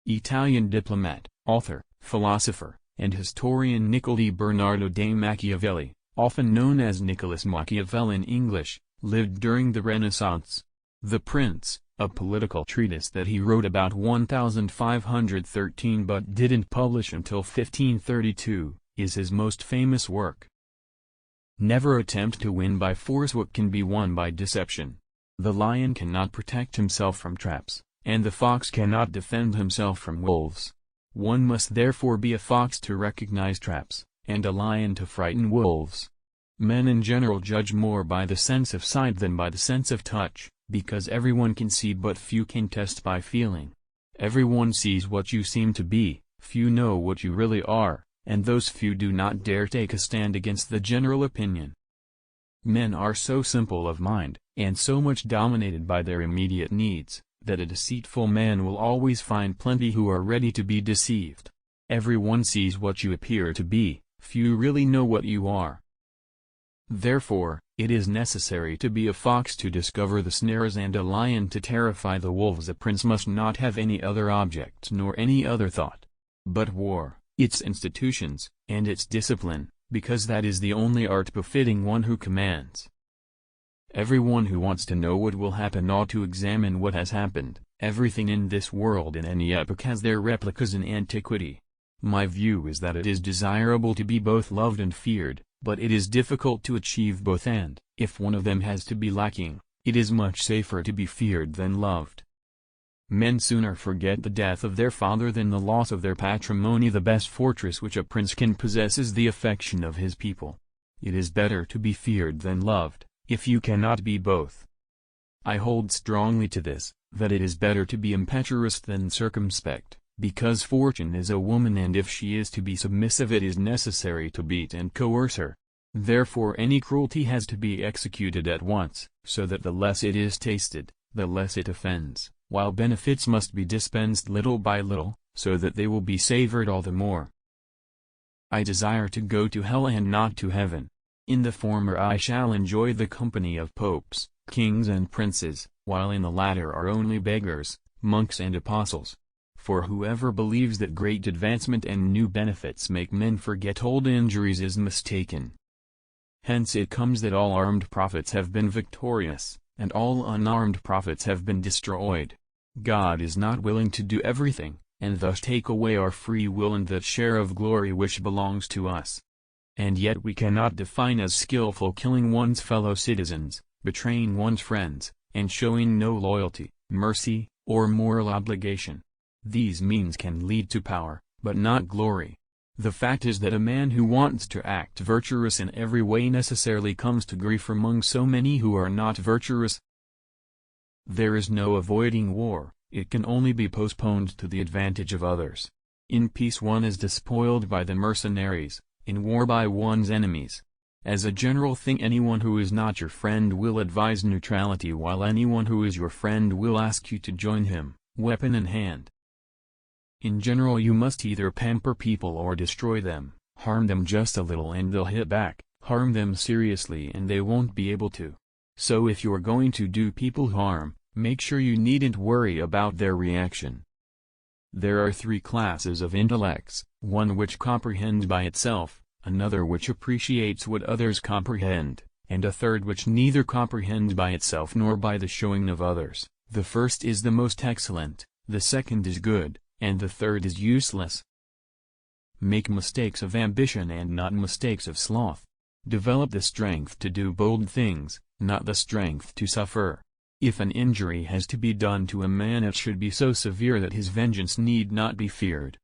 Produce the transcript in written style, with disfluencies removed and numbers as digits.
Italian diplomat, author, philosopher, and historian Niccol di Bernardo de Machiavelli, often known as Nicholas Machiavel in English, lived during the Renaissance. The Prince, a political treatise that he wrote about 1513 but didn't publish until 1532, is his most famous work. Never attempt to win by force what can be won by deception. The lion cannot protect himself from traps, and the fox cannot defend himself from wolves. One must therefore be a fox to recognize traps, and a lion to frighten wolves. Men in general judge more by the sense of sight than by the sense of touch, because everyone can see but few can test by feeling. Everyone sees what you seem to be, few know what you really are, and those few do not dare take a stand against the general opinion. Men are so simple of mind, and so much dominated by their immediate needs, that a deceitful man will always find plenty who are ready to be deceived. Everyone sees what you appear to be, few really know what you are. Therefore, it is necessary to be a fox to discover the snares and a lion to terrify the wolves. A prince must not have any other object nor any other thought but war, its institutions, and its discipline, because that is the only art befitting one who commands. Everyone who wants to know what will happen ought to examine what has happened. Everything in this world in any epoch has their replicas in antiquity. My view is that it is desirable to be both loved and feared, but it is difficult to achieve both, and, if one of them has to be lacking, it is much safer to be feared than loved. Men sooner forget the death of their father than the loss of their patrimony. The best fortress which a prince can possess is the affection of his people. It is better to be feared than loved, if you cannot be both. I hold strongly to this, that it is better to be impetuous than circumspect, because fortune is a woman, and if she is to be submissive it is necessary to beat and coerce her. Therefore any cruelty has to be executed at once, so that the less it is tasted, the less it offends, while benefits must be dispensed little by little, so that they will be savored all the more. I desire to go to hell and not to heaven. In the former I shall enjoy the company of popes, kings and princes, while in the latter are only beggars, monks and apostles. For whoever believes that great advancement and new benefits make men forget old injuries is mistaken. Hence it comes that all armed prophets have been victorious, and all unarmed prophets have been destroyed. God is not willing to do everything, and thus take away our free will and that share of glory which belongs to us. And yet we cannot define as skillful killing one's fellow citizens, betraying one's friends, and showing no loyalty, mercy, or moral obligation. These means can lead to power, but not glory. The fact is that a man who wants to act virtuous in every way necessarily comes to grief among so many who are not virtuous. There is no avoiding war, it can only be postponed to the advantage of others. In peace one is despoiled by the mercenaries, in war by one's enemies. As a general thing, anyone who is not your friend will advise neutrality, while anyone who is your friend will ask you to join him, weapon in hand. In general you must either pamper people or destroy them, harm them just a little and they'll hit back, harm them seriously and they won't be able to. So if you're going to do people harm, make sure you needn't worry about their reaction. There are three classes of intellects, one which comprehends by itself, another which appreciates what others comprehend, and a third which neither comprehends by itself nor by the showing of others. The first is the most excellent, the second is good, and the third is useless. Make mistakes of ambition and not mistakes of sloth. Develop the strength to do bold things, not the strength to suffer. If an injury has to be done to a man, it should be so severe that his vengeance need not be feared.